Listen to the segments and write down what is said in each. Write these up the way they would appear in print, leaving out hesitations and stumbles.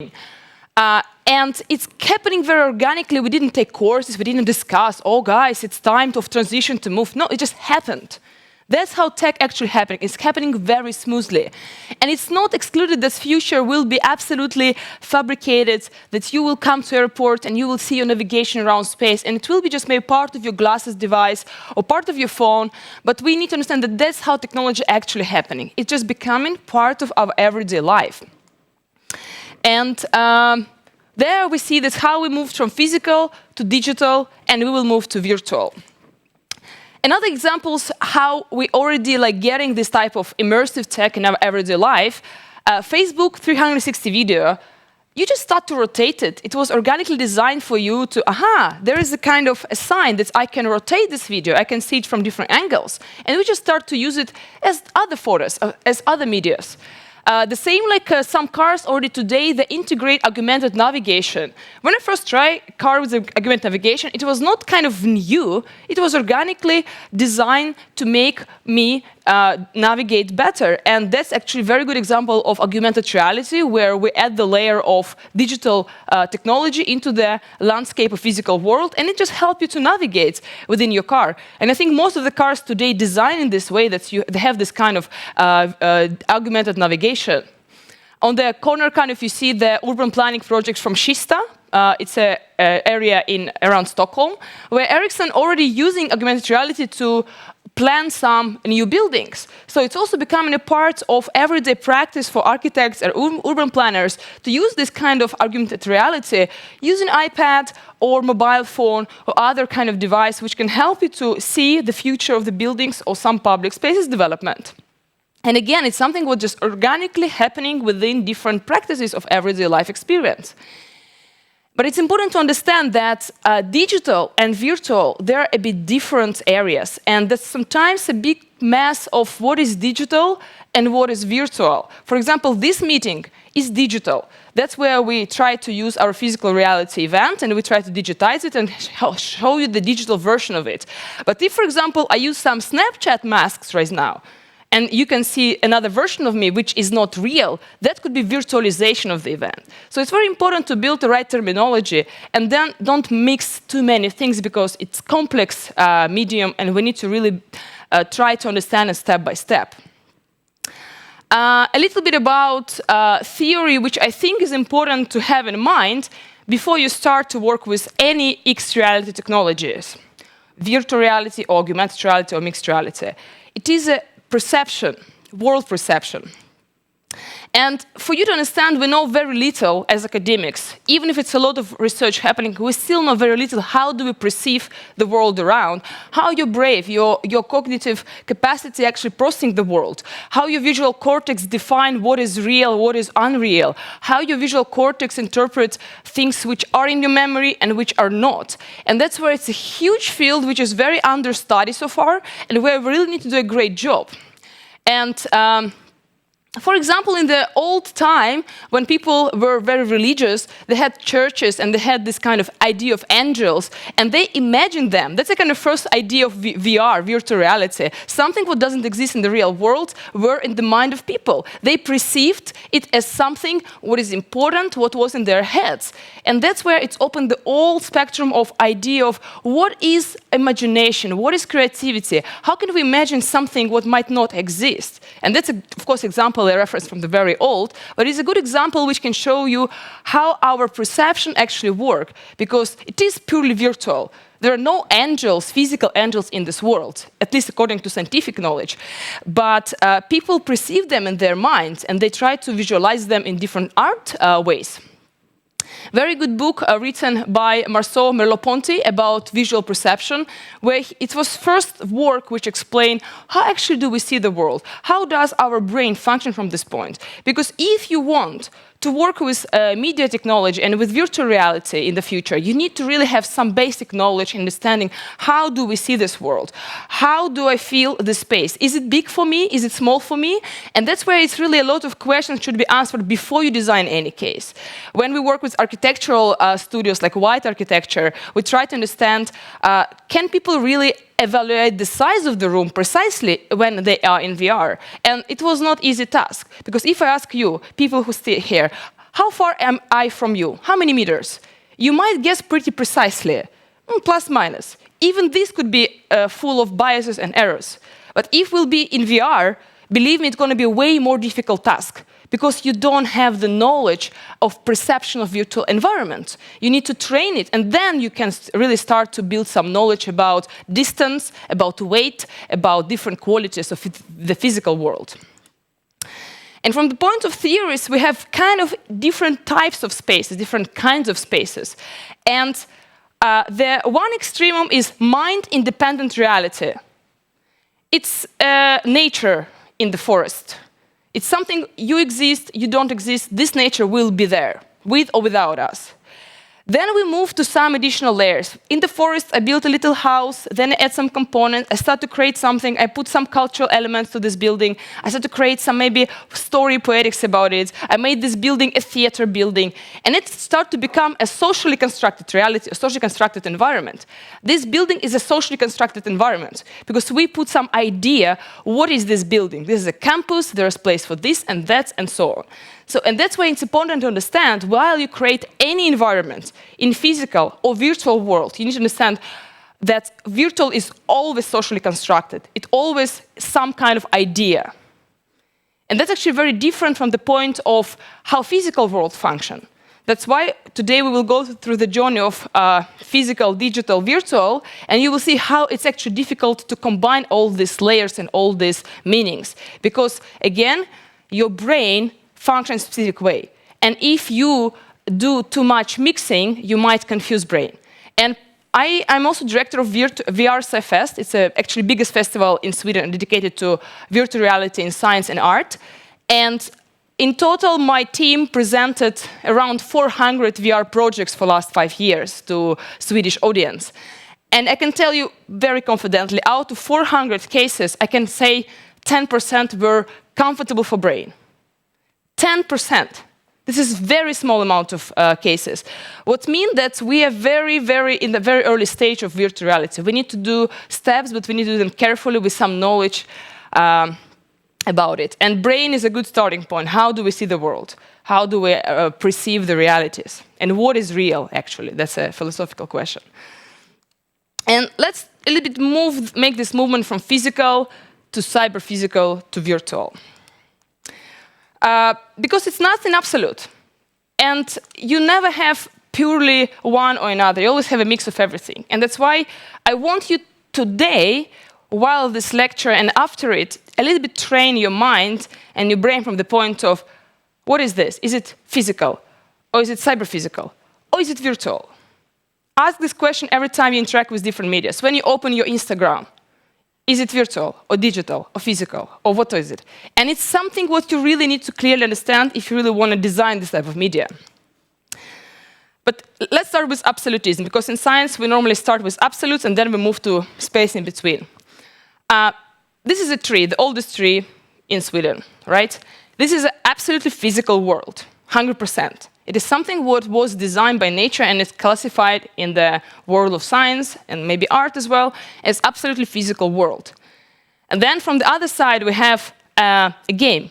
And it's happening very organically. We didn't take courses, we didn't discuss, oh guys, it's time to transition to move. No, it just happened. That's how tech actually happening. It's happening very smoothly. And it's not excluded that future will be absolutely fabricated, that you will come to airport and you will see your navigation around space, and it will be just maybe part of your glasses device or part of your phone. But we need to understand that that's how technology actually happening. It's just becoming part of our everyday life. And there we see that's how we moved from physical to digital, and we will move to virtual. Another example is how we already getting this type of immersive tech in our everyday life. Facebook 360 video, you just start to rotate it. It was organically designed for you to, there is a kind of a sign that I can rotate this video. I can see it from different angles. And we just start to use it as other photos, as other medias. The same some cars already today, they integrate augmented navigation. When I first tried a car with augmented navigation, it was not kind of new. It was organically designed to make me navigate better. And that's actually a very good example of augmented reality, where we add the layer of digital technology into the landscape of physical world, and it just helps you to navigate within your car. And I think most of the cars today design in this way that they have this kind of augmented navigation. On the corner, you see the urban planning project from Kista. It's an area around Stockholm, where Ericsson already using augmented reality to plan some new buildings. So it's also becoming a part of everyday practice for architects and urban planners to use this kind of augmented reality using iPad or mobile phone or other kind of device which can help you to see the future of the buildings or some public spaces development. And again, it's something that's just organically happening within different practices of everyday life experience. But it's important to understand that digital and virtual, they're a bit different areas. And there's sometimes a big mess of what is digital and what is virtual. For example, this meeting is digital. That's where we try to use our physical reality event, and we try to digitize it and show you the digital version of it. But if, for example, I use some Snapchat masks right now, and you can see another version of me which is not real, that could be virtualization of the event. So it's very important to build the right terminology, and then don't mix too many things, because it's complex medium, and we need to really try to understand it step by step. A little bit about theory, which I think is important to have in mind before you start to work with any XR technologies, virtual reality or augmented reality or mixed reality. It is a perception, world perception. And for you to understand, we know very little as academics. Even if it's a lot of research happening, we still know very little. How do we perceive the world around? How your brain, your cognitive capacity actually processing the world? How your visual cortex define what is real, what is unreal? How your visual cortex interpret things which are in your memory and which are not? And that's where it's a huge field which is very understudied so far, and where we really need to do a great job. And for example, in the old time, when people were very religious, they had churches and they had this kind of idea of angels, and they imagined them. That's the kind of first idea of VR, virtual reality. Something that doesn't exist in the real world were in the mind of people. They perceived it as something what is important, what was in their heads. And that's where it's opened the whole spectrum of idea of what is imagination, what is creativity, how can we imagine something what might not exist. And that's, of course, example a reference from the very old, but it's a good example which can show you how our perception actually works, because it is purely virtual. There are no angels, physical angels in this world, at least according to scientific knowledge. But people perceive them in their minds, and they try to visualize them in different art ways. Very good book written by Marceau Merleau-Ponty about visual perception, where it was first work which explained how actually do we see the world? How does our brain function from this point? Because if you want to work with media technology and with virtual reality in the future, you need to really have some basic knowledge, understanding how do we see this world? How do I feel the space? Is it big for me? Is it small for me? And that's where it's really a lot of questions should be answered before you design any case. When we work with architectural studios like white architecture, we try to understand, can people really evaluate the size of the room precisely when they are in VR? And it was not easy task, because if I ask you, people who stay here, how far am I from you? How many meters? You might guess pretty precisely, plus minus. Even this could be full of biases and errors. But if we'll be in VR, believe me, it's going to be a way more difficult task because you don't have the knowledge of perception of virtual environment. You need to train it, and then you can really start to build some knowledge about distance, about weight, about different qualities of the physical world. And from the point of theories, we have kind of different types of spaces, different kinds of spaces. And the one extremum is mind-independent reality. It's nature in the forest. It's something you exist, you don't exist, this nature will be there, with or without us. Then we move to some additional layers. In the forest, I built a little house, then I add some components, I start to create something, I put some cultural elements to this building, I start to create some maybe story poetics about it, I made this building a theater building, and it starts to become a socially constructed reality, a socially constructed environment. This building is a socially constructed environment, because we put some idea, what is this building? This is a campus, there's place for this and that, and so on. So, and that's why it's important to understand, while you create any environment in physical or virtual world, you need to understand that virtual is always socially constructed. It's always some kind of idea. And that's actually very different from the point of how physical worlds function. That's why today we will go through the journey of physical, digital, virtual, and you will see how it's actually difficult to combine all these layers and all these meanings. Because, again, your brain functions in a specific way. And if you do too much mixing, you might confuse brain. And I'm also director of VR Sci-Fest. It's the actually biggest festival in Sweden dedicated to virtual reality in science and art. And in total, my team presented around 400 VR projects for the last 5 years to Swedish audience. And I can tell you very confidently, out of 400 cases, I can say 10% were comfortable for brain. 10%. This is a very small amount of cases. What means that we are in the very early stage of virtual reality. We need to do steps, but we need to do them carefully with some knowledge about it. And brain is a good starting point. How do we see the world? How do we perceive the realities? And what is real, actually? That's a philosophical question. And let's a little bit make this movement from physical to cyber-physical to virtual. Because it's nothing absolute. And you never have purely one or another. You always have a mix of everything. And that's why I want you today, while this lecture and after it, a little bit train your mind and your brain from the point of, what is this? Is it physical? Or is it cyber-physical? Or is it virtual? Ask this question every time you interact with different media. So when you open your Instagram, is it virtual, or digital, or physical, or what is it? And it's something what you really need to clearly understand if you really want to design this type of media. But let's start with absolutism, because in science we normally start with absolutes and then we move to space in between. This is a tree, the oldest tree in Sweden, right? This is an absolutely physical world, 100%. It is something what was designed by nature and is classified in the world of science and maybe art as well as absolutely physical world. And then from the other side we have a game,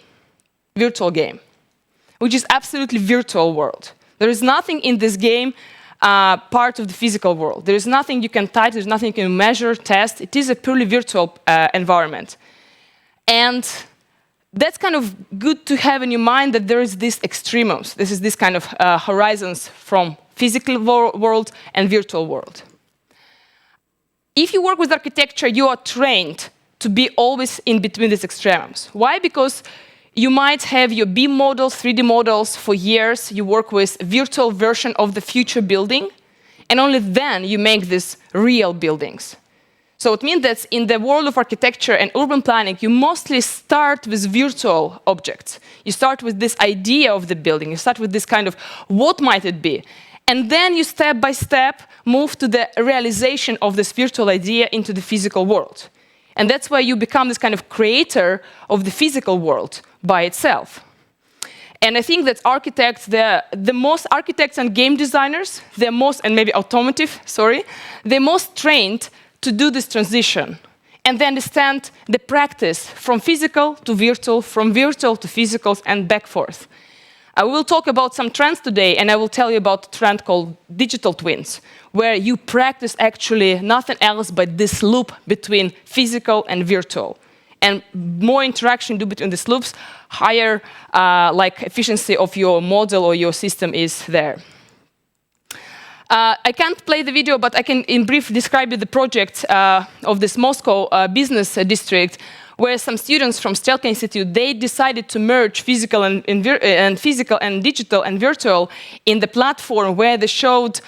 virtual game, which is absolutely virtual world. There is nothing in this game part of the physical world. There is nothing you can touch, there's nothing you can measure, test. It is a purely virtual environment. And that's kind of good to have in your mind that there is these extremes. This is this kind of horizons from physical world and virtual world. If you work with architecture, you are trained to be always in between these extremes. Why? Because you might have your BIM models, 3D models for years. You work with a virtual version of the future building, and only then you make these real buildings. So it means that in the world of architecture and urban planning, you mostly start with virtual objects. You start with this idea of the building. You start with this kind of, what might it be? And then you step by step move to the realization of this virtual idea into the physical world. And that's why you become this kind of creator of the physical world by itself. And I think that architects, the most architects and game designers, and maybe automotive, they're most trained to do this transition, and they understand the practice from physical to virtual, from virtual to physical, and back forth. I will talk about some trends today, and I will tell you about a trend called digital twins, where you practice actually nothing else but this loop between physical and virtual. And more interaction you do between these loops, higher efficiency of your model or your system is there. I can't play the video, but I can in brief describe you the project of this Moscow business district, where some students from Strelka Institute, they decided to merge physical and digital and virtual in the platform where they showed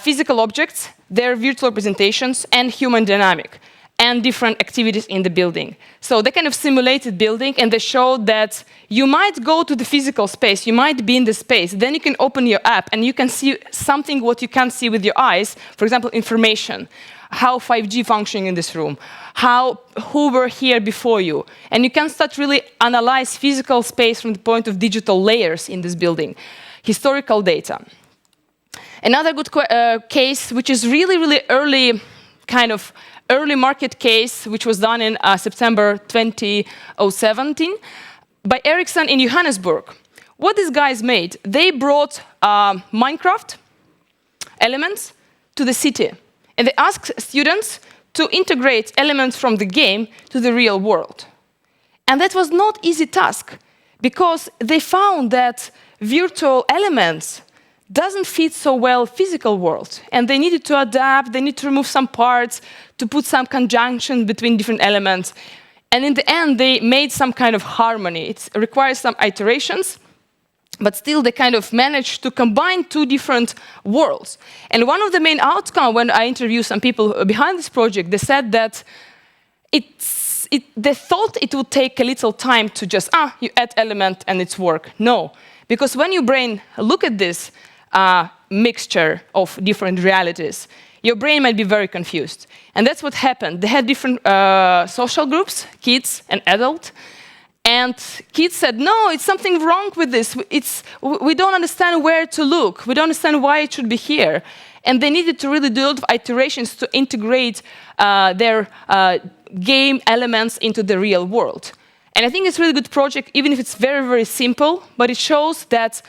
physical objects, their virtual representations, and human dynamic, and different activities in the building. So they kind of simulated building, and they showed that you might go to the physical space, you might be in the space, then you can open your app, and you can see something what you can't see with your eyes, for example, information, how 5G functioning in this room, who were here before you, and you can start really analyze physical space from the point of digital layers in this building, historical data. Another good case, which is really early market case, which was done in September 2017 by Ericsson in Johannesburg. What these guys made, they brought Minecraft elements to the city, and they asked students to integrate elements from the game to the real world. And that was not easy task, because they found that virtual elements doesn't fit so well physical world, and they needed to adapt, they need to remove some parts, to put some conjunction between different elements. And in the end, they made some kind of harmony. It requires some iterations, but still they kind of managed to combine two different worlds. And one of the main outcomes, when I interviewed some people behind this project, they said that they thought it would take a little time to just, you add element and it's work. No, because when your brain look at this mixture of different realities, your brain might be very confused. And that's what happened. They had different social groups, kids and adults. And kids said, no, it's something wrong with this. We don't understand where to look. We don't understand why it should be here. And they needed to really do a lot of iterations to integrate their game elements into the real world. And I think it's a really good project, even if it's very simple, but it shows that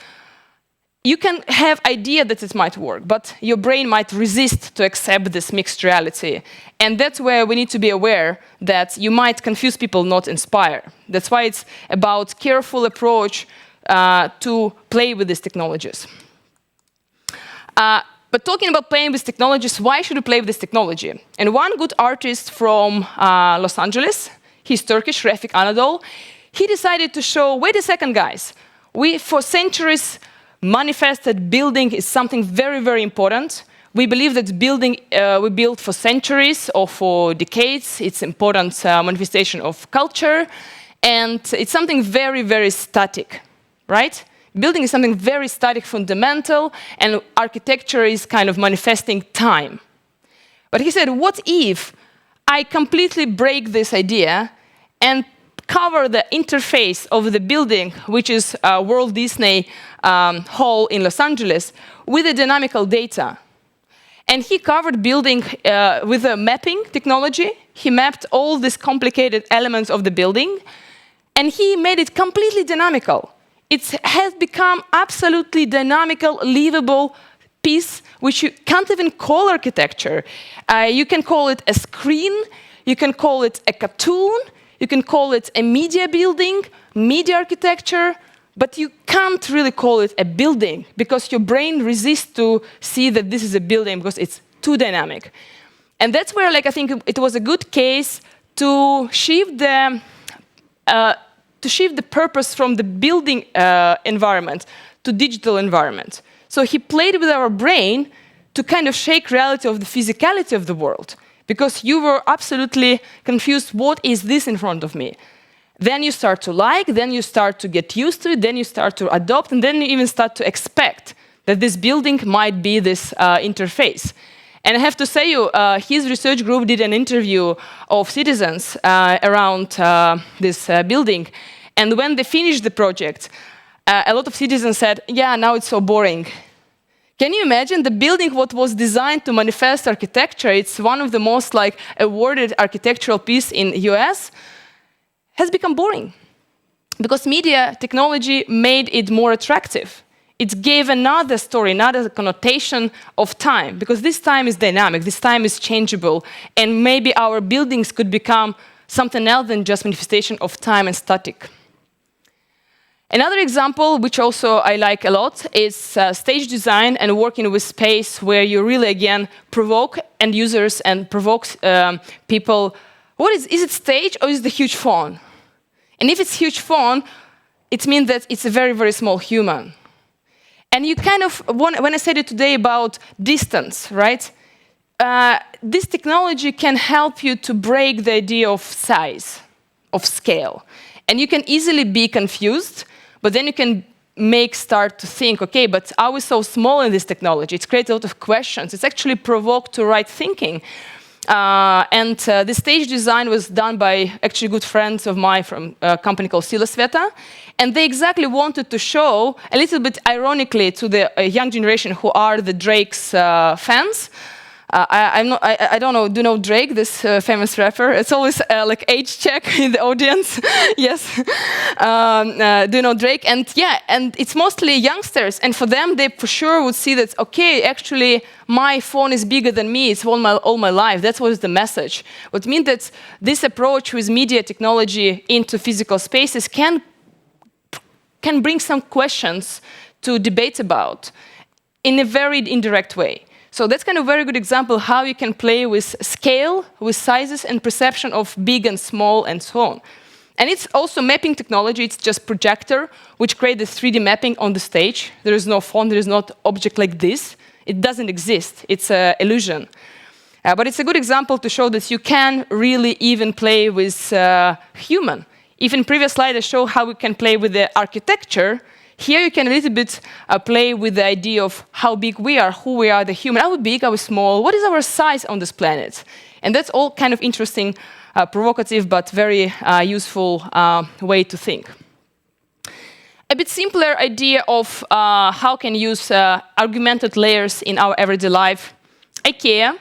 you can have idea that it might work, but your brain might resist to accept this mixed reality. And that's where we need to be aware that you might confuse people, not inspire. That's why it's about careful approach to play with these technologies. But talking about playing with technologies, why should we play with this technology? And one good artist from Los Angeles, he's Turkish, Refik Anadol, he decided to show, wait a second, guys, we for centuries manifested building is something very important. We believe that building we built for centuries or for decades. It's important manifestation of culture, and it's something very static, right? Building is something very static, fundamental, and architecture is kind of manifesting time. But he said, what if I completely break this idea and cover the interface of the building, which is Walt Disney Hall in Los Angeles, with the dynamical data? And he covered building with a mapping technology. He mapped all these complicated elements of the building, and he made it completely dynamical. It has become absolutely dynamical, livable piece, which you can't even call architecture. You can call it a screen, you can call it a cartoon, you can call it a media building, media architecture, but you can't really call it a building because your brain resists to see that this is a building because it's too dynamic. And that's where, I think it was a good case to shift the purpose from the building environment to digital environment. So he played with our brain to kind of shake reality of the physicality of the world, because you were absolutely confused, what is this in front of me? Then you start to like, then you start to get used to it, then you start to adopt, and then you even start to expect that this building might be this interface. And I have to say, his research group did an interview of citizens around this building, and when they finished the project, a lot of citizens said, yeah, now it's so boring. Can you imagine the building what was designed to manifest architecture? It's one of the most awarded architectural piece in US, has become boring. because media technology made it more attractive. It gave another story, another connotation of time, because this time is dynamic, this time is changeable, and maybe our buildings could become something else than just manifestation of time and static. Another example, which also I like a lot, is stage design and working with space where you really, again, provoke end users and provoke people. What is it stage or is it the huge phone? And if it's huge phone, it means that it's a very, very small human. And you kind of, when I said it today about distance, right? This technology can help you to break the idea of size, of scale. And you can easily be confused, but then you can start to think, okay, but are we so small in this technology? It's created a lot of questions. It's actually provoked to right thinking. The stage design was done by actually good friends of mine from a company called Sveta. And they exactly wanted to show, a little bit ironically, to the young generation who are the Drake's fans. I don't know, do you know Drake, this famous rapper? It's always like age check in the audience. Yes. Do you know Drake? And yeah, and it's mostly youngsters. And for them, they for sure would see that, okay, actually, my phone is bigger than me. It's all my life. That was the message. What means that this approach with media technology into physical spaces can bring some questions to debate about in a very indirect way. So that's kind of a very good example how you can play with scale, with sizes and perception of big and small and so on. And it's also mapping technology. It's just projector, which creates the 3D mapping on the stage. There is no phone, there is not object like this. It doesn't exist. It's an illusion. But it's a good example to show that you can really even play with human. Even previous slide I show how we can play with the architecture. Here you can a little bit play with the idea of how big we are, who we are, the human. Are we big, are we small? What is our size on this planet? And that's all kind of interesting, provocative, but very useful way to think. A bit simpler idea of how can use augmented layers in our everyday life. IKEA,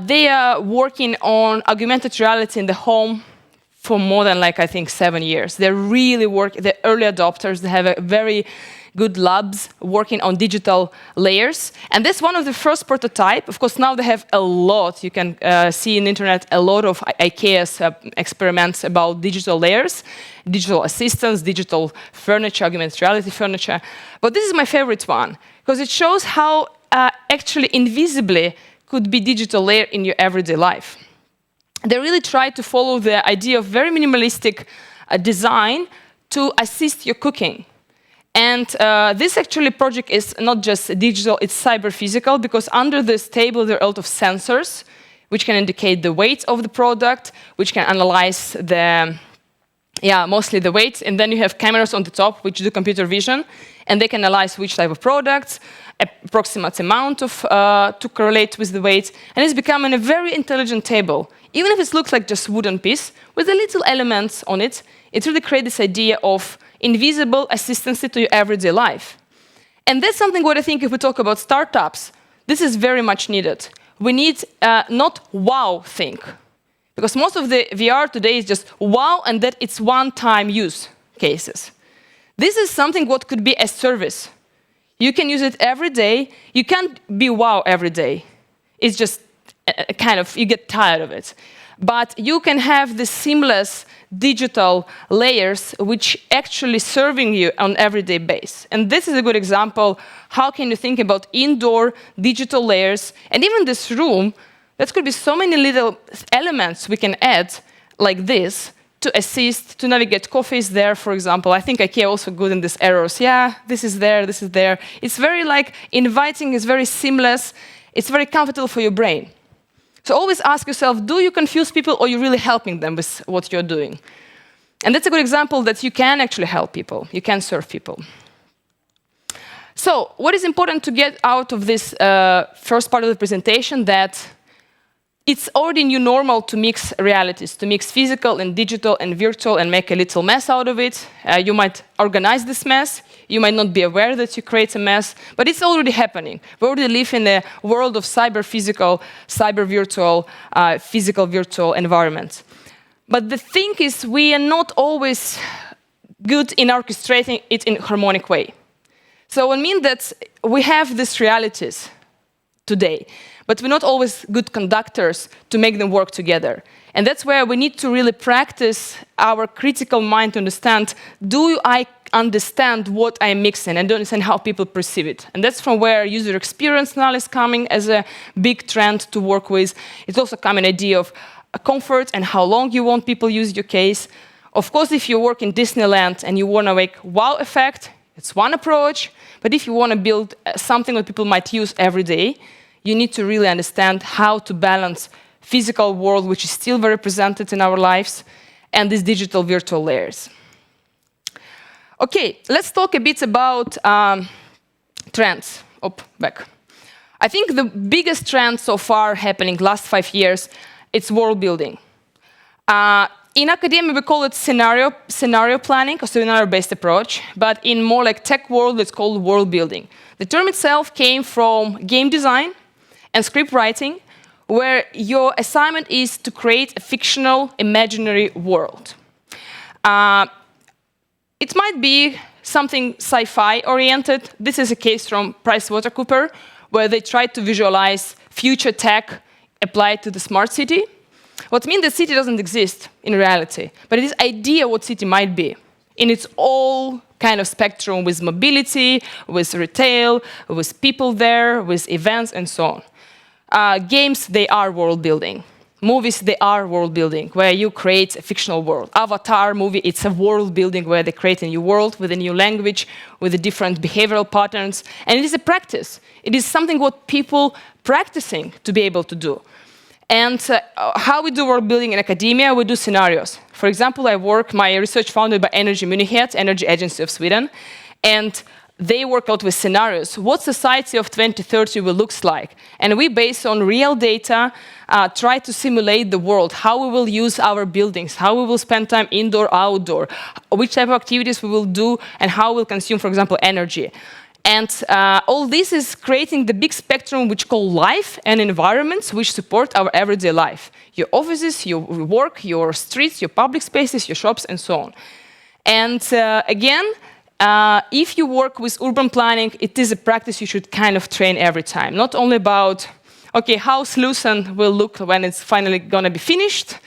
they are working on augmented reality in the home for more than, like, I think 7 years. They're really they're early adopters. They have a very good labs working on digital layers. And that's one of the first prototype. Of course, now they have a lot. You can see on the internet a lot of IKEA's experiments about digital layers, digital assistants, digital furniture, augmented reality furniture. But this is my favorite one, because it shows how actually invisibly could be digital layer in your everyday life. They really try to follow the idea of very minimalistic design to assist your cooking. And this actually project is not just digital, it's cyber-physical, because under this table there are a lot of sensors which can indicate the weight of the product, which can analyze mostly the weight, and then you have cameras on the top which do computer vision, and they can analyze which type of products, approximate amount of to correlate with the weight, and it's becoming a very intelligent table. Even if it looks like just wooden piece, with the little elements on it, it really creates this idea of invisible assistance to your everyday life. And that's something what I think if we talk about startups, this is very much needed. We need not wow think, because most of the VR today is just wow and that it's one-time use cases. This is something what could be a service. You can use it every day. You can't be wow every day. It's just kind of, you get tired of it. But you can have the seamless digital layers which actually serving you on everyday base. And this is a good example. How can you think about indoor digital layers? And even this room, there could be so many little elements we can add like this to assist, to navigate. Coffee is there, for example. I think IKEA also good in these arrows. Yeah, this is there, this is there. It's very like inviting, it's very seamless. It's very comfortable for your brain. So always ask yourself, do you confuse people or are you really helping them with what you're doing? And that's a good example that you can actually help people. You can serve people. So what is important to get out of this first part of the presentation, that it's already new normal to mix realities, to mix physical and digital and virtual and make a little mess out of it. You might organize this mess. You might not be aware that you create a mess, but it's already happening. We already live in a world of cyber-physical, cyber-virtual, physical-virtual environments. But the thing is, we are not always good in orchestrating it in a harmonic way. So I mean that we have these realities today, but we're not always good conductors to make them work together. And that's where we need to really practice our critical mind to understand, do I understand what I'm mixing and do I understand how people perceive it? And that's from where user experience now is coming as a big trend to work with. It's also coming an idea of comfort and how long you want people use your case. Of course, if you work in Disneyland and you want to make wow effect, it's one approach. But if you want to build something that people might use every day, you need to really understand how to balance physical world, which is still very represented in our lives, and these digital virtual layers. Okay, let's talk a bit about trends. Back. I think the biggest trend so far happening last 5 years, it's world building. In academia, we call it scenario planning or scenario-based approach, but in more like tech world, it's called world building. The term itself came from game design and script writing, where your assignment is to create a fictional, imaginary world. It might be something sci-fi oriented. This is a case from PricewaterhouseCoopers, where they tried to visualize future tech applied to the smart city. What means the city doesn't exist in reality, but it is idea what city might be in its all kind of spectrum, with mobility, with retail, with people there, with events, and so on. Games, they are world building. Movies, they are world building, where you create a fictional world. Avatar movie, it's a world building where they create a new world with a new language, with the different behavioral patterns. And it is a practice. It is something what people practicing to be able to do. And how we do world building in academia, we do scenarios. For example, my research founded by Energy Myndighet, Energy Agency of Sweden, and they work out with scenarios. What society of 2030 will look like? And we, based on real data, try to simulate the world, how we will use our buildings, how we will spend time indoor, outdoor, which type of activities we will do, and how we'll consume, for example, energy. And all this is creating the big spectrum which call life and environments which support our everyday life. Your offices, your work, your streets, your public spaces, your shops, and so on. And again, if you work with urban planning, it is a practice you should kind of train every time. Not only about, okay, how Slusen will look when it's finally going to be finished.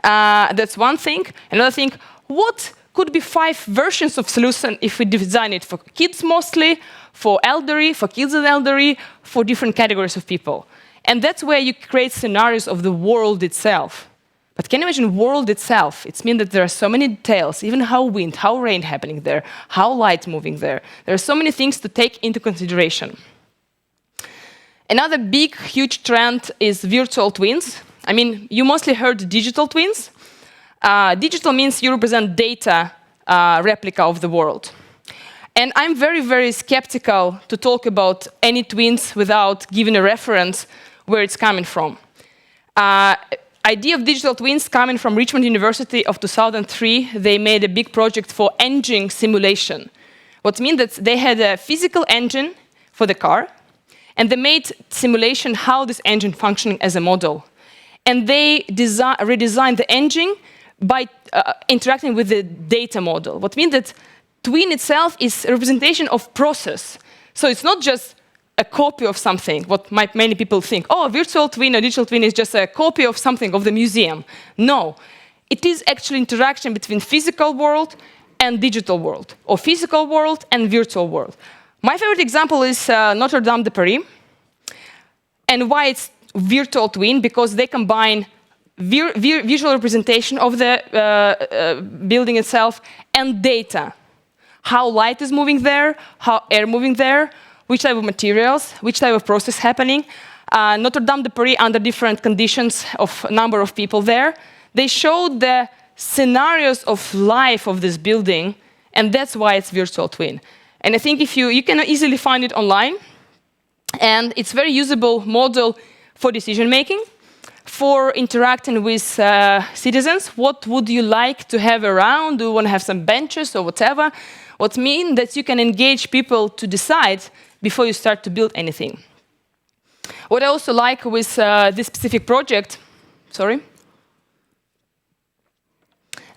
That's one thing. Another thing, what could be 5 versions of Slusen if we design it for kids mostly, for elderly, for kids and elderly, for different categories of people. And that's where you create scenarios of the world itself. But can you imagine world itself? It means that there are so many details, even how wind, how rain happening there, how light moving there. There are so many things to take into consideration. Another big, huge trend is virtual twins. I mean, you mostly heard digital twins. Digital means you represent data replica of the world. And I'm very, very skeptical to talk about any twins without giving a reference where it's coming from. Idea of digital twins coming from Richmond University of 2003. They made a big project for engine simulation. What means that they had a physical engine for the car, and they made simulation how this engine functioning as a model. And they redesigned the engine by interacting with the data model. What means that twin itself is a representation of process. So it's not just a copy of something, what many people think, oh, a virtual twin or digital twin is just a copy of something of the museum. No, it is actually interaction between physical world and digital world, or physical world and virtual world. My favorite example is Notre Dame de Paris. And why it's virtual twin? Because they combine visual representation of the building itself and data. How light is moving there, how air moving there, which type of materials, which type of process happening. Notre Dame de Paris under different conditions of number of people there. They showed the scenarios of life of this building, and that's why it's virtual twin. And I think if you can easily find it online, and it's very usable model for decision making, for interacting with citizens. What would you like to have around? Do you want to have some benches or whatever? What means that you can engage people to decide before you start to build anything. What I also like with this specific project,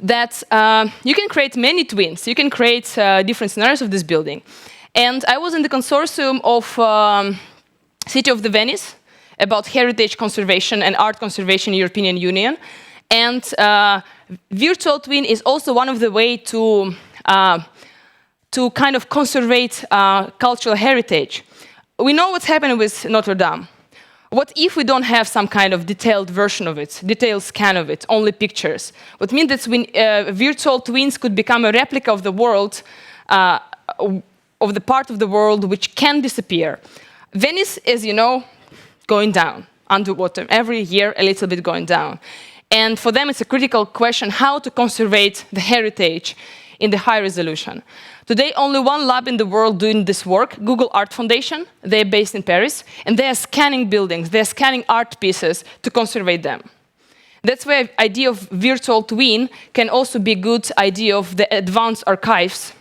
that you can create many twins. You can create different scenarios of this building. And I was in the consortium of City of the Venice about heritage conservation and art conservation in European Union. And virtual twin is also one of the ways to kind of conserve cultural heritage. We know what's happening with Notre Dame. What if we don't have some kind of detailed version of it, detailed scan of it, only pictures? What means that when, virtual twins could become a replica of the world, of the part of the world which can disappear. Venice is, you know, going down, underwater, every year a little bit going down. And for them it's a critical question how to conserve the heritage in the high resolution. Today, only one lab in the world doing this work, Google Art Foundation. They're based in Paris, and they are scanning buildings, they're scanning art pieces to conserve them. That's why the idea of virtual twin can also be a good idea of the advanced archives,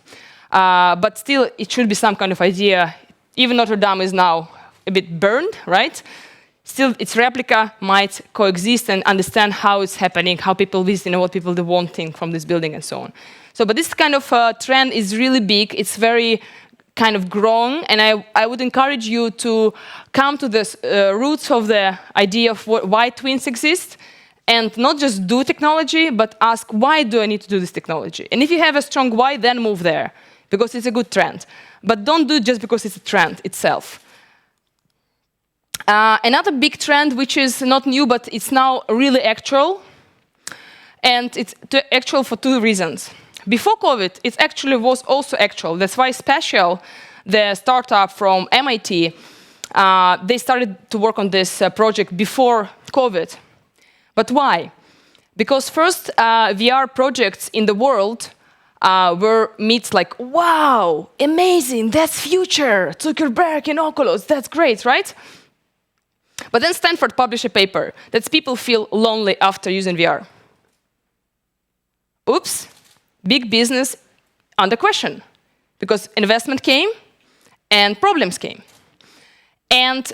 but still it should be some kind of idea. Even Notre Dame is now a bit burned, right? Still, its replica might coexist and understand how it's happening, how people visit, what people are wanting from this building, and so on. So, but this kind of trend is really big. It's very kind of growing, and I would encourage you to come to the roots of the idea of why twins exist, and not just do technology, but ask, why do I need to do this technology? And if you have a strong why, then move there, because it's a good trend. But don't do it just because it's a trend itself. Another big trend, which is not new, but it's now really actual, and it's actual for two reasons. Before COVID, it actually was also actual. That's why Spatial, the startup from MIT, they started to work on this project before COVID. But why? Because first, VR projects in the world were meets like, wow, amazing, that's future, Zuckerberg and Oculus, that's great, right? But then Stanford published a paper that people feel lonely after using VR. Oops. Big business under question, because investment came and problems came. And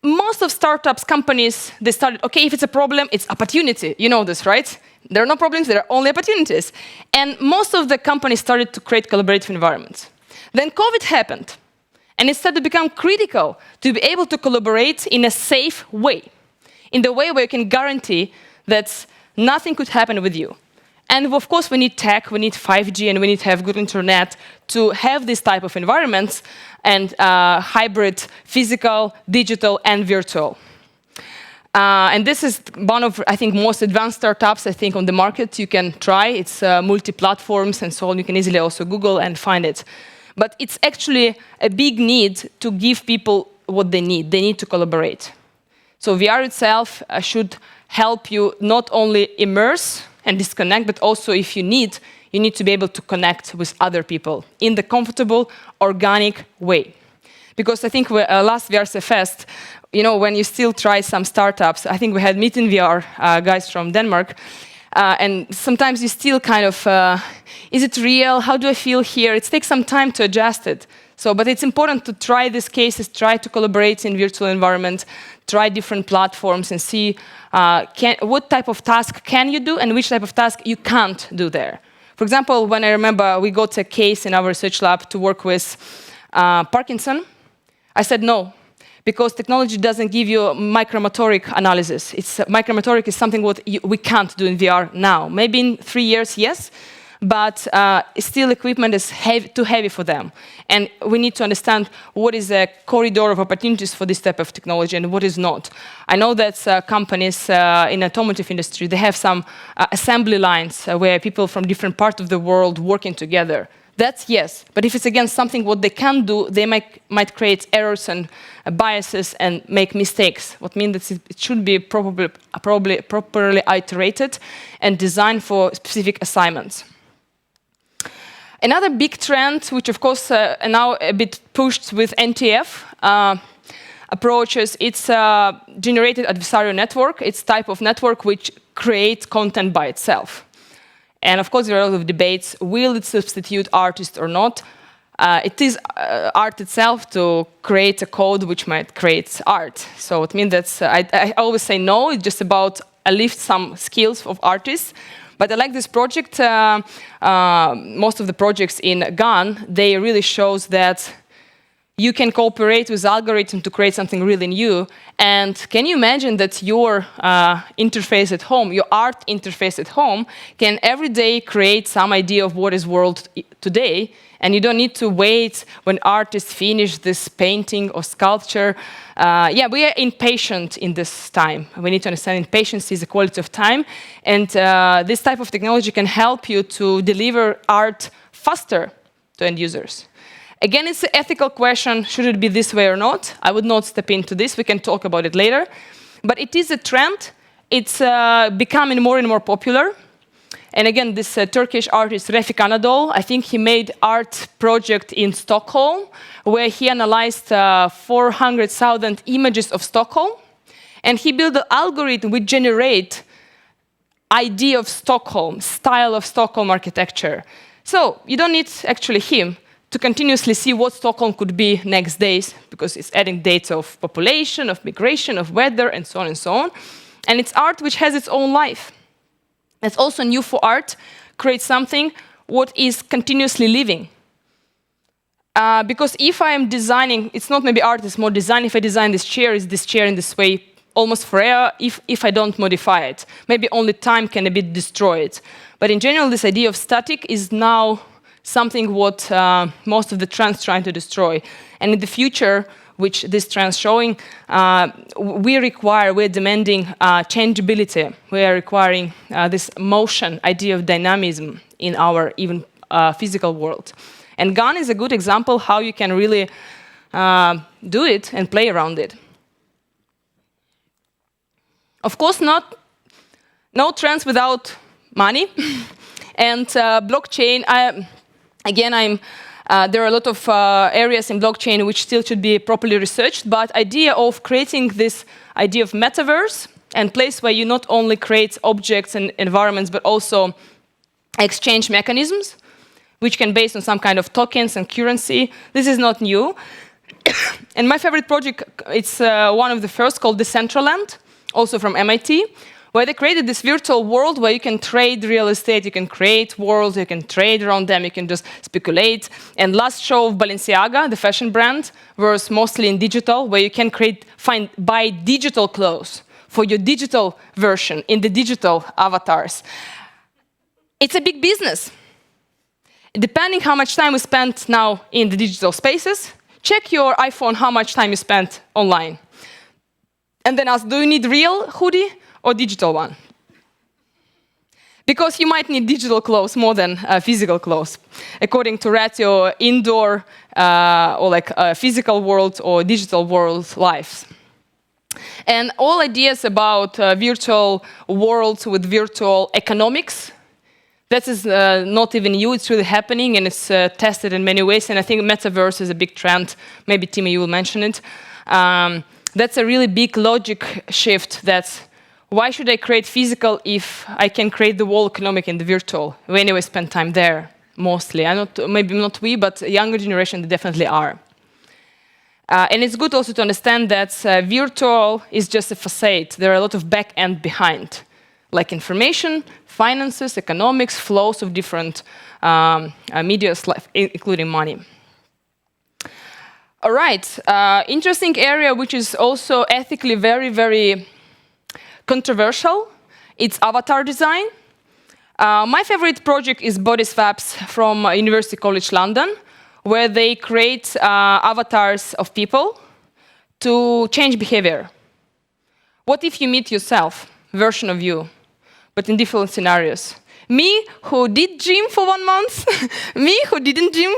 most of startups, companies, they started, okay, if it's a problem, it's opportunity. You know this, right? There are no problems, there are only opportunities. And most of the companies started to create collaborative environments. Then COVID happened, and it started to become critical to be able to collaborate in a safe way, in the way where you can guarantee that nothing could happen with you. And of course, we need tech, we need 5G, and we need to have good internet to have this type of environments and hybrid, physical, digital, and virtual. And this is one of, I think, most advanced startups, I think, on the market you can try. It's multi-platforms and so on. You can easily also Google and find it. But it's actually a big need to give people what they need. They need to collaborate. So VR itself should help you not only immerse and disconnect, but also if you need to be able to connect with other people in the comfortable, organic way. Because I think last VRC Fest, you know, when you still try some startups, I think we had Meet in VR guys from Denmark, and sometimes you still kind of, is it real? How do I feel here? It takes some time to adjust it. So, but it's important to try these cases, try to collaborate in virtual environment, try different platforms and see what type of task can you do and which type of task you can't do there. For example, when I remember we got a case in our research lab to work with Parkinson, I said no, because technology doesn't give you micromotoric analysis. Micromotoric is something what we can't do in VR now. Maybe in 3 years, yes, but still equipment is too heavy for them. And we need to understand what is a corridor of opportunities for this type of technology and what is not. I know that companies in the automotive industry, they have some assembly lines where people from different parts of the world working together. That's yes, but if it's against something what they can do, they might create errors and biases and make mistakes. What means that it should be properly iterated and designed for specific assignments. Another big trend, which of course now a bit pushed with NTF approaches, it's generated adversarial network. It's type of network which creates content by itself. And of course, there are a lot of debates, will it substitute artists or not? It is art itself to create a code which might create art. So it means that I always say no, it's just about lift some skills of artists. But I like this project. Most of the projects in GAN, they really shows that you can cooperate with algorithm to create something really new. And can you imagine that your interface at home, your art interface at home, can every day create some idea of what is world today, and you don't need to wait when artists finish this painting or sculpture. Yeah, we are impatient in this time. We need to understand impatience is a quality of time, and this type of technology can help you to deliver art faster to end users. Again, it's an ethical question, should it be this way or not? I would not step into this, we can talk about it later. But it is a trend, it's becoming more and more popular. And again, this Turkish artist Refik Anadol, I think he made art project in Stockholm, where he analyzed 400,000 images of Stockholm. And he built an algorithm which generate idea of Stockholm, style of Stockholm architecture. So you don't need actually him to continuously see what Stockholm could be next days, because it's adding data of population, of migration, of weather, and so on and so on. And it's art which has its own life. It's also new for art, create something what is continuously living. Because if I am designing, it's not maybe art, it's more design. If I design this chair, is this chair in this way almost forever if I don't modify it. Maybe only time can a bit destroy it. But in general, this idea of static is now something what most of the trends trying to destroy. And in the future, which this trend's showing, we're demanding changeability. We are requiring this motion, idea of dynamism in our even physical world. And GAN is a good example how you can really do it and play around it. Of course, no trends without money. And blockchain, there are a lot of areas in blockchain which still should be properly researched, but idea of creating this idea of metaverse and place where you not only create objects and environments, but also exchange mechanisms, which can based on some kind of tokens and currency. This is not new. And my favorite project, it's one of the first called Decentraland, also from MIT, where they created this virtual world where you can trade real estate, you can create worlds, you can trade around them, you can just speculate. And last show of Balenciaga, the fashion brand, was mostly in digital, where you can buy digital clothes for your digital version in the digital avatars. It's a big business. Depending how much time we spend now in the digital spaces, check your iPhone how much time you spent online. And then ask, do you need real hoodie or digital one? Because you might need digital clothes more than physical clothes, according to ratio indoor or like physical world or digital world lives. And all ideas about virtual worlds with virtual economics, that is not even new, it's really happening and it's tested in many ways. And I think metaverse is a big trend. Maybe Timo, you will mention it. That's a really big logic shift. That's why should I create physical if I can create the whole economic in the virtual? We anyway spend time there, mostly. Maybe not we, but younger generation, they definitely are. And it's good also to understand that virtual is just a facade. There are a lot of back end behind, like information, finances, economics, flows of different media, including money. All right, interesting area which is also ethically very, very controversial. It's avatar design. My favorite project is Body Swaps from University College London, where they create avatars of people to change behavior. What if you meet yourself, version of you, but in different scenarios? Me, who did gym for 1 month, me, who didn't gym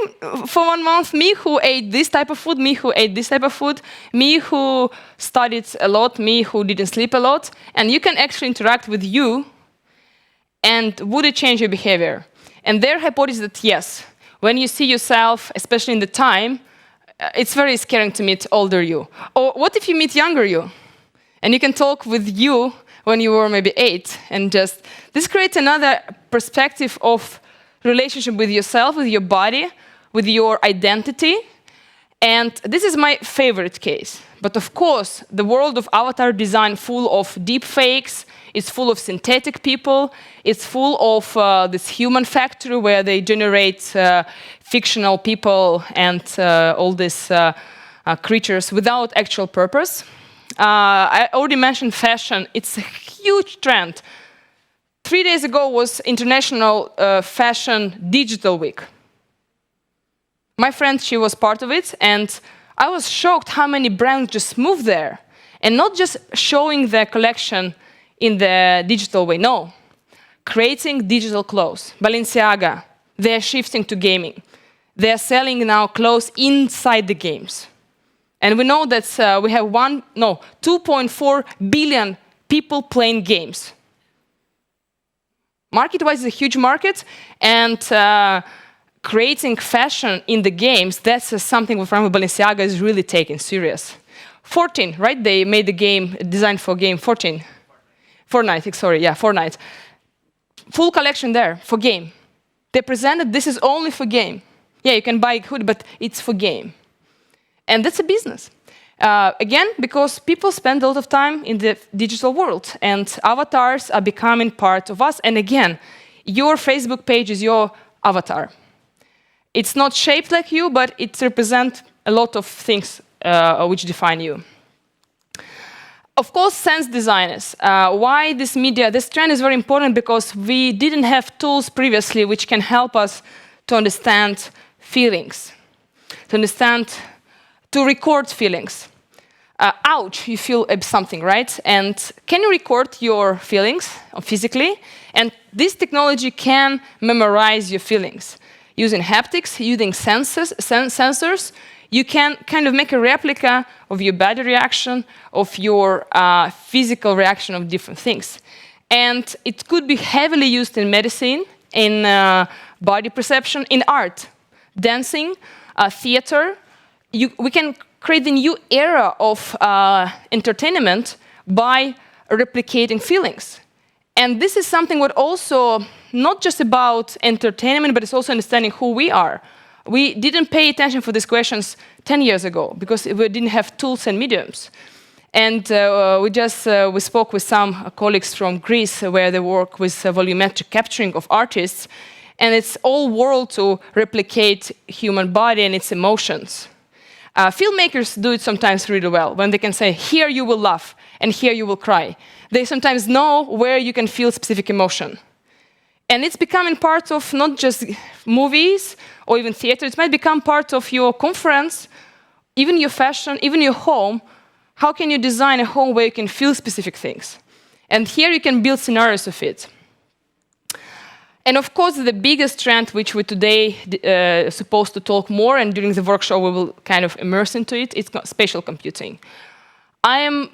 for 1 month, me, who ate this type of food, me, who ate this type of food, me, who studied a lot, me, who didn't sleep a lot. And you can actually interact with you, and would it change your behavior? And their hypothesis that yes, when you see yourself, especially in the time, it's very scary to meet older you. Or what if you meet younger you? And you can talk with you when you were maybe 8, and just, this creates another perspective of relationship with yourself, with your body, with your identity. And this is my favorite case, But of course, the world of avatar design full of deep fakes, it's full of synthetic people, it's full of this human factory where they generate fictional people and all these creatures without actual purpose. I already mentioned fashion. It's a huge trend. 3 days ago was International Fashion Digital Week. My friend, she was part of it, and I was shocked how many brands just moved there. And not just showing their collection in the digital way, no. Creating digital clothes. Balenciaga, they're shifting to gaming. They're selling now clothes inside the games. And we know that we have 2.4 billion people playing games. Market-wise, it's a huge market, and creating fashion in the games, that's something that Balenciaga is really taking serious. 14, right? They made the game designed for game 14. Fortnite, sorry, yeah, Fortnite. Full collection there for game. They presented this is only for game. Yeah, you can buy a hoodie, but it's for game. And that's a business. Again, because people spend a lot of time in the digital world, and avatars are becoming part of us. And again, your Facebook page is your avatar. It's not shaped like you, but it represents a lot of things which define you. Of course, sense designers. Why this media? This trend is very important because we didn't have tools previously which can help us to understand feelings, to record feelings. Ouch, you feel something, right? And can you record your feelings physically? And this technology can memorize your feelings. Using haptics, using sensors, you can kind of make a replica of your body reaction, of your physical reaction of different things. And it could be heavily used in medicine, in body perception, in art, dancing, theater. We can create a new era of entertainment by replicating feelings. And this is something what also not just about entertainment, but it's also understanding who we are. We didn't pay attention for these questions 10 years ago because we didn't have tools and mediums. And we spoke with some colleagues from Greece where they work with volumetric capturing of artists, and it's all world to replicate human body and its emotions. Filmmakers do it sometimes really well when they can say, here you will laugh and here you will cry. They sometimes know where you can feel specific emotion. And it's becoming part of not just movies or even theater, it might become part of your conference, even your fashion, even your home. How can you design a home where you can feel specific things? And here you can build scenarios of it. And of course, the biggest trend which we today are supposed to talk more, and during the workshop we will kind of immerse into it, is spatial computing. I am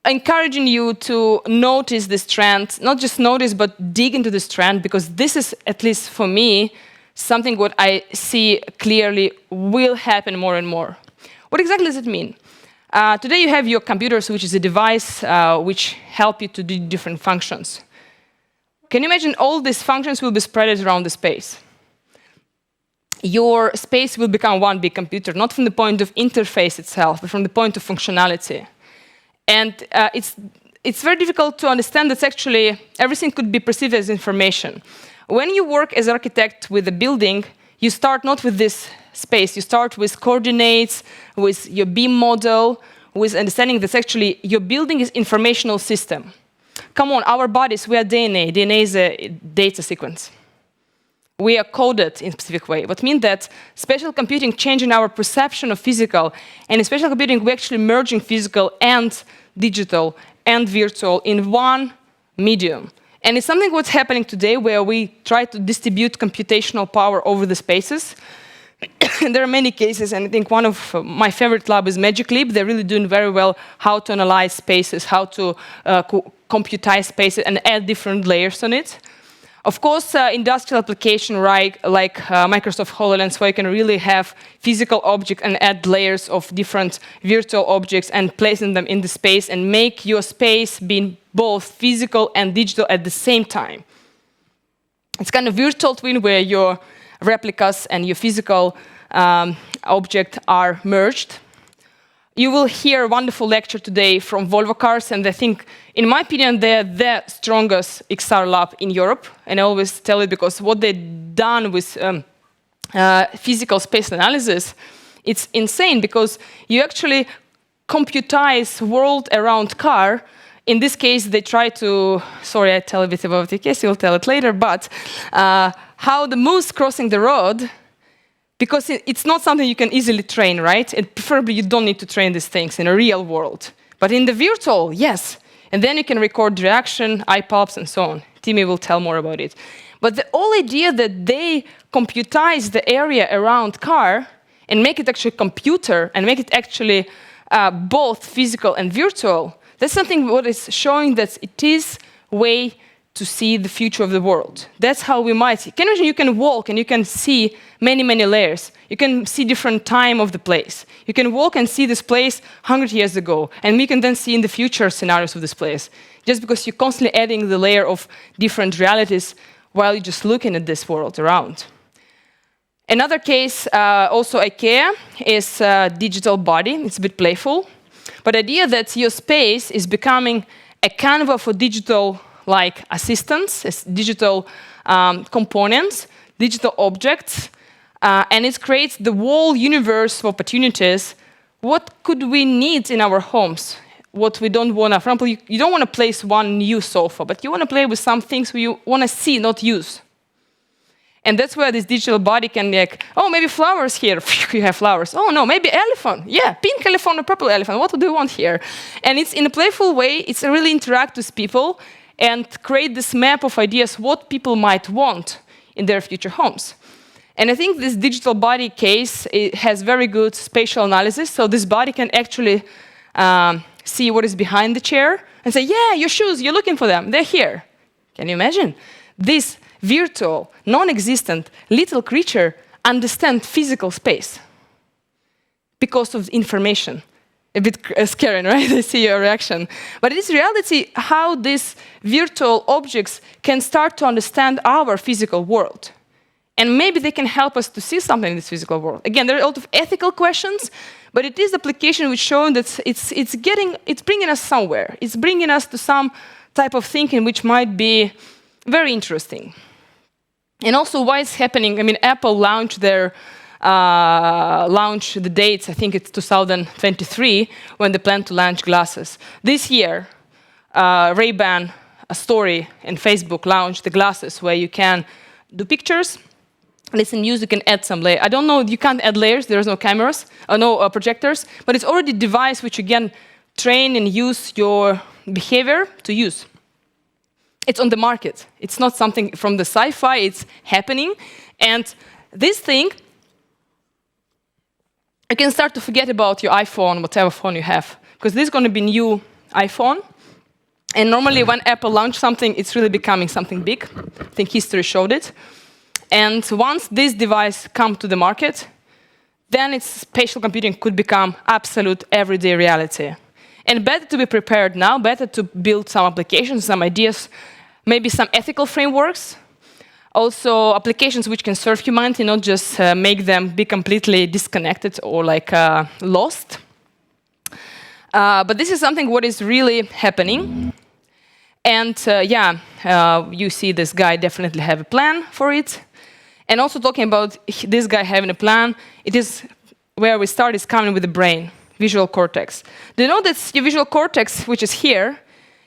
encouraging you to notice this trend, not just notice, but dig into this trend, because this is, at least for me, something what I see clearly will happen more and more. What exactly does it mean? Today you have your computers, which is a device which help you to do different functions. Can you imagine all these functions will be spread around the space? Your space will become one big computer, not from the point of interface itself, but from the point of functionality. And it's very difficult to understand that actually everything could be perceived as information. When you work as an architect with a building, you start not with this space, you start with coordinates, with your beam model, with understanding that actually your building is informational system. Come on, our bodies, we are DNA. DNA is a data sequence. We are coded in a specific way. What means that spatial computing changing our perception of physical, and in spatial computing we're actually merging physical and digital and virtual in one medium. And it's something what's happening today where we try to distribute computational power over the spaces. There are many cases, and I think one of my favorite lab is Magic Leap. They're really doing very well how to analyze spaces, how to computize spaces and add different layers on it. Of course, industrial application like Microsoft HoloLens, where you can really have physical objects and add layers of different virtual objects and placing them in the space and make your space be both physical and digital at the same time. It's kind of virtual twin where your replicas and your physical object are merged. you will hear a wonderful lecture today from Volvo Cars, and I think, in my opinion, they're the strongest XR lab in Europe. And I always tell it because what they've done with physical space analysis, it's insane, because you actually computize world around car. In this case, they try to, sorry, I tell a bit about the case, you'll tell it later, but how the moose crossing the road, because it's not something you can easily train, right? And preferably you don't need to train these things in a real world. But in the virtual, yes. And then you can record reaction, eye pops, and so on. Timmy will tell more about it. But the whole idea that they computize the area around car and make it actually computer and make it actually both physical and virtual, that's something what is showing that it is a way to see the future of the world. That's how we might see. Can you imagine you can walk and you can see many, many layers. You can see different time of the place. You can walk and see this place 100 years ago, and we can then see in the future scenarios of this place, just because you're constantly adding the layer of different realities while you're just looking at this world around. Another case, also IKEA, is a digital body. It's a bit playful, but the idea that your space is becoming a canvas for digital like assistants, digital components, digital objects, and it creates the whole universe of opportunities. What could we need in our homes? What we don't want to, for example, you don't want to place one new sofa, but you want to play with some things you want to see, not use. And that's where this digital body can be like, oh, maybe flowers here. You have flowers. Oh, no, maybe elephant. Yeah, pink elephant or purple elephant. What do you want here? And it's in a playful way. It's really interact with people and create this map of ideas what people might want in their future homes. And I think this digital body case, it has very good spatial analysis. So this body can actually see what is behind the chair and say, yeah, your shoes, you're looking for them. They're here. Can you imagine? This virtual, non-existent little creature understands physical space because of information. A bit scary, right? I see your reaction. But it is reality how these virtual objects can start to understand our physical world. And maybe they can help us to see something in this physical world. Again, there are a lot of ethical questions, but it is the application which showing that it's bringing us somewhere. It's bringing us to some type of thinking which might be very interesting. And also why it's happening, I mean, Apple launched their the dates, I think it's 2023, when they plan to launch glasses. This year, Ray-Ban, a story, and Facebook launched the glasses where you can do pictures, listen music, and add some layers. I don't know, you can't add layers, there's no cameras, no projectors, but it's already a device which you can train and use your behavior to use. It's on the market. It's not something from the sci-fi, it's happening. And this thing, you can start to forget about your iPhone, whatever phone you have, because this is going to be new iPhone. And normally when Apple launches something, it's really becoming something big. I think history showed it. And once this device comes to the market, then its spatial computing could become absolute everyday reality. And better to be prepared now, better to build some applications, some ideas, maybe some ethical frameworks, also applications which can serve humanity, not just make them be completely disconnected or like lost. But this is something what is really happening. And you see this guy definitely have a plan for it. And also talking about this guy having a plan, it is where we start is coming with the brain, visual cortex. Do you know that your visual cortex, which is here,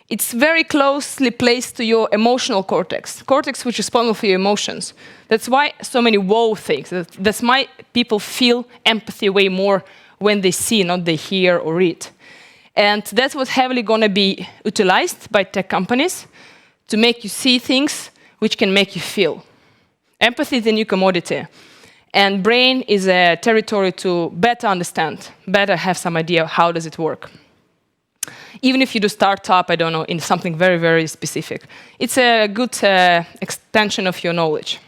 it's very closely placed to your emotional cortex which is responsible for your emotions. That's why so many wow things. That's why people feel empathy way more when they see, not they hear or read. And that's what's heavily going to be utilized by tech companies to make you see things which can make you feel. Empathy is a new commodity. And brain is a territory to better understand, better have some idea how does it work. Even if you do startup, I don't know, in something very, very specific. It's a good extension of your knowledge.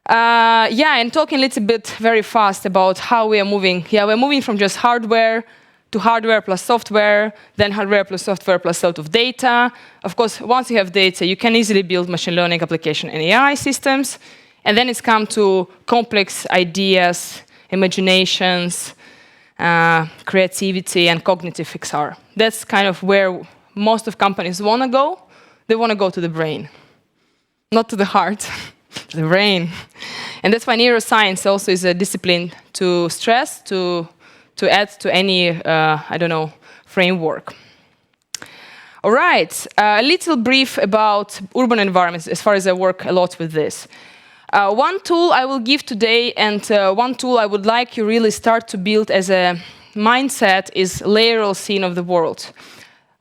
And talking a little bit very fast about how we are moving. Yeah, we're moving from just hardware to hardware plus software, then hardware plus software plus set of data. Of course, once you have data, you can easily build machine learning application and AI systems. And then it's come to complex ideas, imaginations, creativity, and cognitive XR. That's kind of where most of companies want to go. They want to go to the brain, not to the heart, to the brain. And that's why neuroscience also is a discipline to stress, to add to any, framework. All right, a little brief about urban environments, as far as I work a lot with this. One tool I will give today, and one tool I would like you really start to build as a mindset, is layeral scene of the world.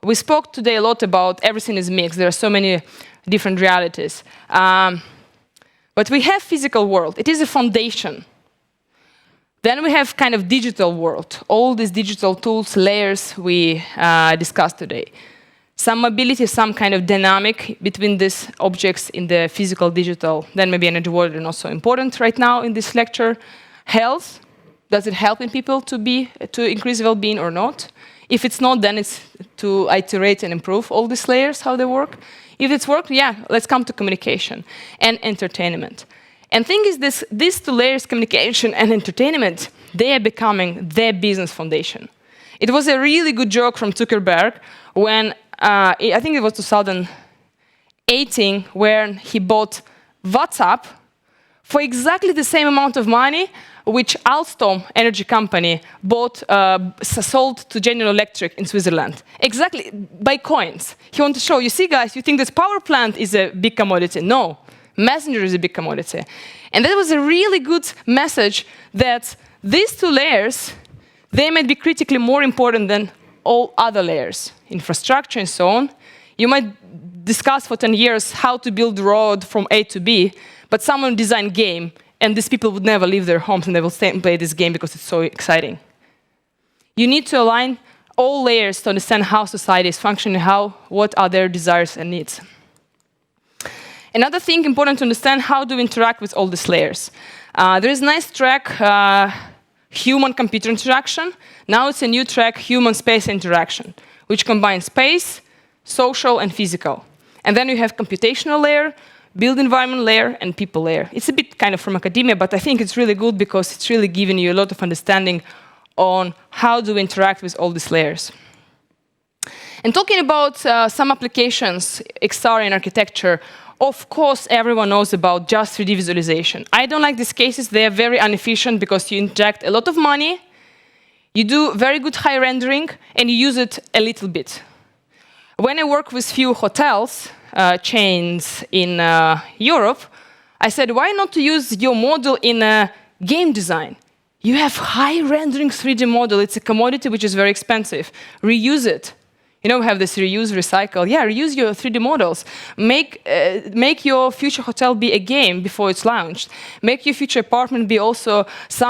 We spoke today a lot about everything is mixed. There are so many different realities. But we have physical world. It is a foundation. Then we have kind of digital world. All these digital tools, layers we discussed today. Some mobility, some kind of dynamic between these objects in the physical, digital. Then maybe energy world are not so important right now in this lecture. Health, does it help in people to increase well-being or not? If it's not, then it's to iterate and improve all these layers, how they work. If it's work, yeah, let's come to communication and entertainment. And thing is, these two layers, communication and entertainment, they are becoming their business foundation. It was a really good joke from Zuckerberg when, I think it was 2018, where he bought WhatsApp for exactly the same amount of money which Alstom energy company sold to General Electric in Switzerland. Exactly, by coins. He wanted to show, you see guys, you think this power plant is a big commodity. No, messenger is a big commodity. And that was a really good message that these two layers, they might be critically more important than all other layers, infrastructure and so on. You might discuss for 10 years how to build a road from A to B, but someone designed game, and these people would never leave their homes and they will stay and play this game because it's so exciting. You need to align all layers to understand how society is functioning, what are their desires and needs. Another thing important to understand, how do we interact with all these layers? There is a nice track, human-computer interaction. Now it's a new track, human-space interaction, which combines space, social, and physical. And then you have computational layer, build environment layer, and people layer. It's a bit kind of from academia, but I think it's really good because it's really giving you a lot of understanding on how to interact with all these layers. And talking about some applications, XR in architecture, of course, everyone knows about just 3D visualization. I don't like these cases. They are very inefficient because you inject a lot of money, you do very good high rendering, and you use it a little bit. When I work with few hotels, chains in Europe, I said, why not to use your model in game design? You have high rendering 3D model. It's a commodity which is very expensive. Reuse it. You know, we have this reuse, recycle. Yeah, reuse your 3D models. Make your future hotel be a game before it's launched. Make your future apartment be also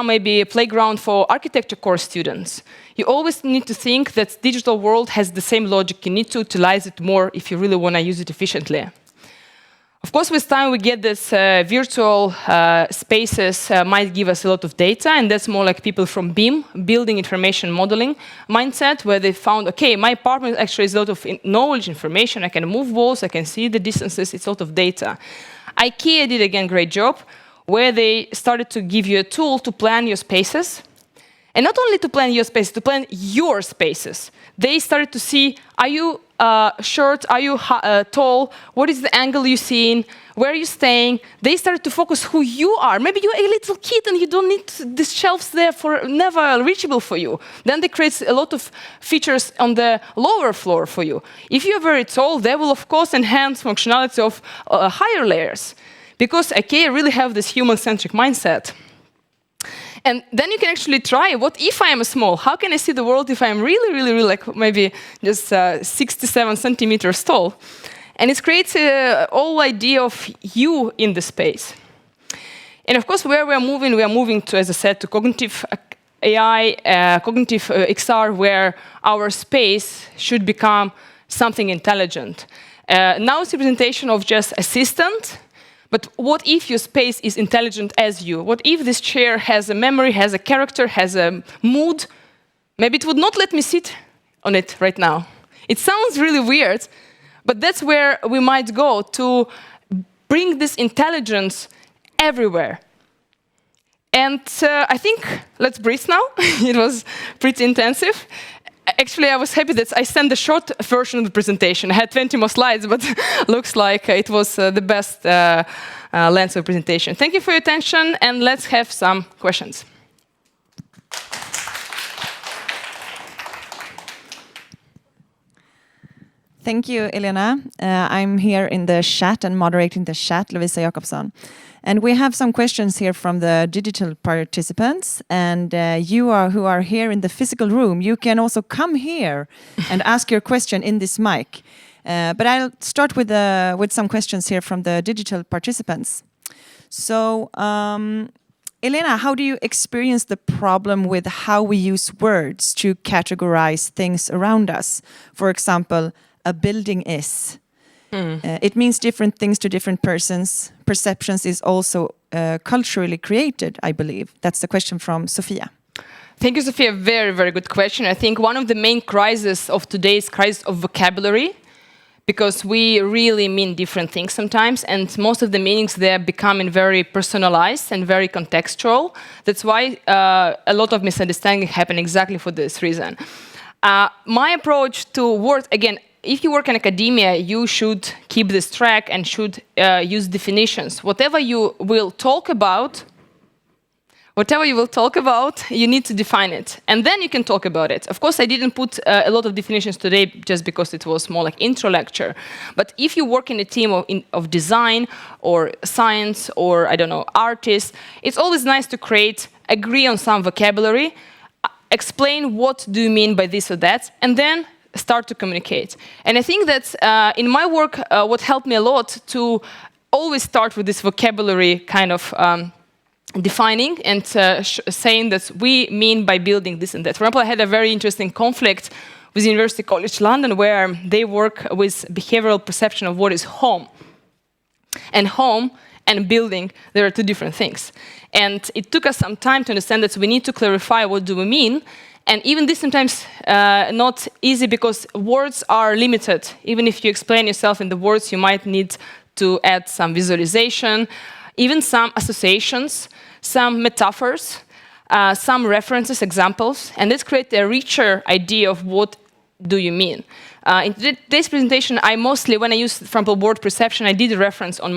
maybe a playground for architecture course students. You always need to think that digital world has the same logic. You need to utilize it more if you really want to use it efficiently. Of course, with time, we get this virtual spaces might give us a lot of data, and that's more like people from BIM, building information modeling mindset, where they found, okay, my apartment actually is a lot of knowledge, information. I can move walls, I can see the distances, it's a lot of data. IKEA did, again, great job, where they started to give you a tool to plan your spaces. And not only to plan your spaces, to plan your spaces. They started to see, are you short, are you tall, what is the angle you're seeing, where are you staying? They started to focus who you are. Maybe you're a little kid and you don't need these shelves there for never reachable for you. Then they create a lot of features on the lower floor for you. If you're very tall, they will of course enhance functionality of higher layers. Because IKEA really have this human-centric mindset. And then you can actually try, what if I am small? How can I see the world if I'm really like maybe just 67 centimeters tall? And it creates a whole idea of you in the space. And of course, where we are moving to, as I said, to cognitive AI, cognitive XR, where our space should become something intelligent. Now it's a representation of just assistant. But what if your space is intelligent as you? What if this chair has a memory, has a character, has a mood? Maybe it would not let me sit on it right now. It sounds really weird, but that's where we might go to bring this intelligence everywhere. And I think let's breathe now. It was pretty intensive. Actually, I was happy that I sent the short version of the presentation. I had 20 more slides, but looks like it was the best length of presentation. Thank you for your attention, and let's have some questions. Thank you, Elena. I'm here in the chat and moderating the chat, Lovisa Jakobsson. And we have some questions here from the digital participants. And who are here in the physical room, you can also come here and ask your question in this mic. But I'll start with some questions here from the digital participants. So, Elena, how do you experience the problem with how we use words to categorize things around us? For example, a building is. It means different things to different persons. Perceptions is also culturally created, I believe. That's the question from Sophia. Thank you, Sophia. Very, very good question. I think one of the main crises of today's crisis of vocabulary, because we really mean different things sometimes, and most of the meanings there becoming very personalized and very contextual. That's why a lot of misunderstanding happen exactly for this reason. My approach to words, again, if you work in academia, you should keep this track and should use definitions. Whatever you will talk about, you need to define it. And then you can talk about it. Of course, I didn't put a lot of definitions today just because it was more like intro lecture. But if you work in a team of design or science or, I don't know, artists, it's always nice to agree on some vocabulary, explain what do you mean by this or that, and then start to communicate. And I think that in my work, what helped me a lot to always start with this vocabulary kind of defining and saying that we mean by building this and that. For example, I had a very interesting conflict with University College London where they work with behavioral perception of what is home. And home and building, there are two different things. And it took us some time to understand that we need to clarify what do we mean. And even this sometimes not easy because words are limited. Even if you explain yourself in the words, you might need to add some visualization, even some associations, some metaphors, some references, examples, and this creates a richer idea of what do you mean. In today's presentation, I mostly, when I use, for example, word perception, I did a reference on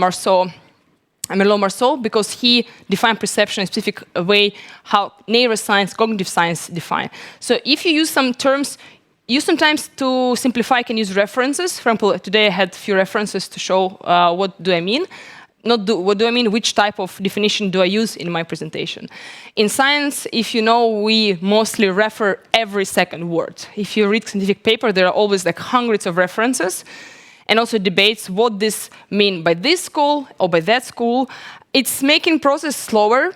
Merleau Marceau, because he defined perception in a specific way, how neuroscience, cognitive science define. So if you use some terms, you sometimes, to simplify, can use references. For example, today I had a few references to show what do I mean. What do I mean, which type of definition do I use in my presentation. In science, if you know, we mostly refer every second word. If you read scientific paper, there are always like hundreds of references. And also debates what this mean by this school or by that school. It's making process slower,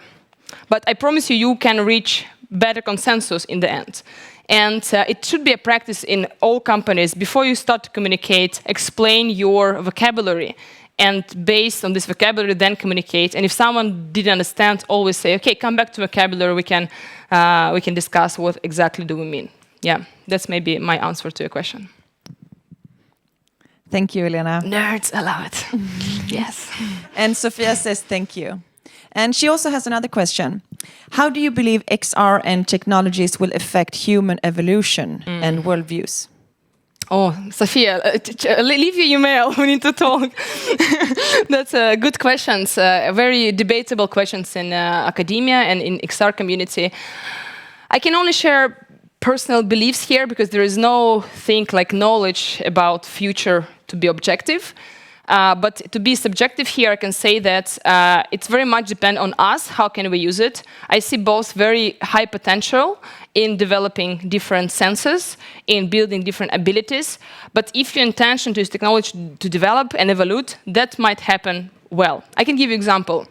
but I promise you, you can reach better consensus in the end. And it should be a practice in all companies. Before you start to communicate, explain your vocabulary. And based on this vocabulary, then communicate. And if someone didn't understand, always say, okay, come back to vocabulary, we can discuss what exactly do we mean. Yeah, that's maybe my answer to your question. Thank you, Elena. Nerds allow it. Yes. And Sophia says thank you. And she also has another question. How do you believe XR and technologies will affect human evolution and worldviews? Oh, Sophia, leave your email. We need to talk. That's good questions. Very debatable questions in academia and in XR community. I can only share personal beliefs here because there is no thing like knowledge about future to be objective. But to be subjective here, I can say that it's very much depend on us. How can we use it? I see both very high potential in developing different senses, in building different abilities. But if your intention to use technology to develop and evolve, that might happen well. I can give you an example.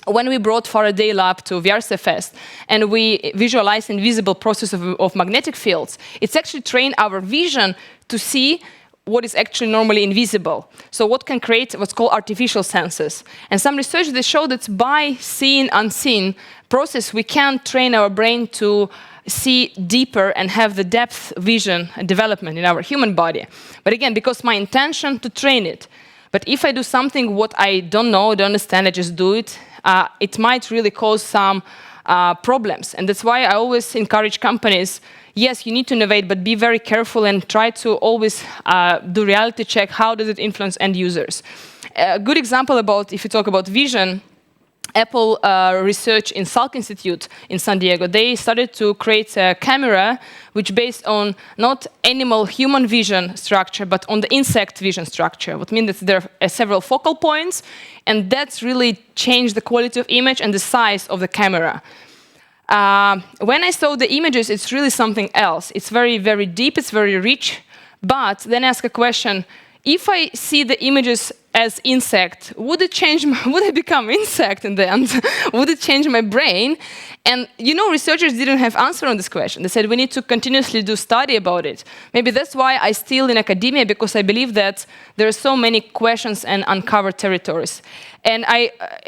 When we brought Faraday lab to VRCFest and we visualized invisible process of magnetic fields, it's actually trained our vision to see what is actually normally invisible. So what can create what's called artificial senses. And some research they show that by seeing unseen process, we can train our brain to see deeper and have the depth vision and development in our human body. But again, because my intention to train it. But if I do something what I don't know, don't understand, I just do it, it might really cause some problems. And that's why I always encourage companies, yes, you need to innovate, but be very careful and try to always do reality check. How does it influence end users? A good example about, if you talk about vision, Apple research in Salk Institute in San Diego, they started to create a camera which based on not animal human vision structure, but on the insect vision structure. What means that there are several focal points, and that's really changed the quality of image and the size of the camera. When I saw the images, it's really something else. It's very, very deep, it's very rich, but then I ask a question, if I see the images as insect, would it change? Would I become insect in the end? Would it change my brain? And researchers didn't have answer on this question. They said we need to continuously do study about it. Maybe that's why I still in academia, because I believe that there are so many questions and uncovered territories. And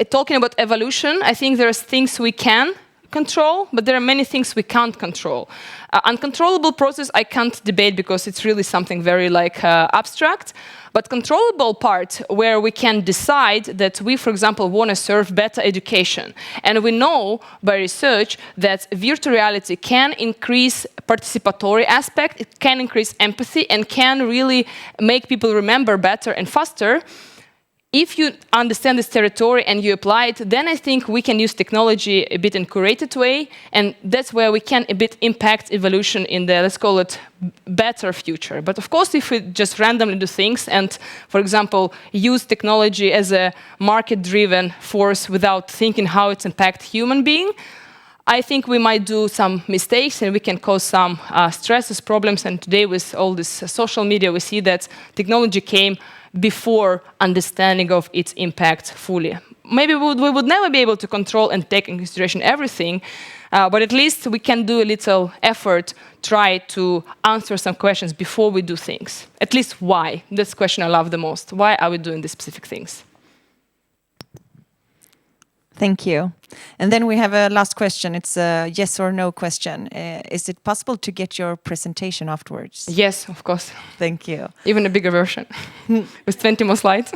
talking about evolution, I think there's things we can control, but there are many things we can't control. Uncontrollable process I can't debate because it's really something very abstract. But controllable part where we can decide that we, for example, want to serve better education. And we know by research that virtual reality can increase participatory aspect, it can increase empathy, and can really make people remember better and faster. If you understand this territory and you apply it, then I think we can use technology a bit in curated way, and that's where we can a bit impact evolution in the, let's call it, better future. But of course, if we just randomly do things and, for example, use technology as a market-driven force without thinking how it impacts human being, I think we might do some mistakes and we can cause some stresses, problems. And today with all this social media, we see that technology came before understanding of its impact fully. Maybe we would never be able to control and take in consideration everything, but at least we can do a little effort, try to answer some questions before we do things. At least why? That's the question I love the most. Why are we doing these specific things? Thank you. And then we have a last question. It's a yes or no question. Is it possible to get your presentation afterwards? Yes, of course. Thank you. Even a bigger version with 20 more slides.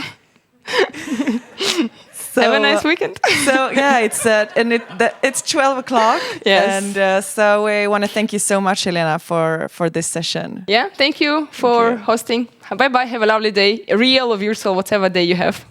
So, have a nice weekend. So yeah, it's 12 o'clock. Yes. And so we want to thank you so much, Elena, for this session. Yeah, thank you for hosting. Bye-bye. Have a lovely day. Real or virtual, whatever day you have.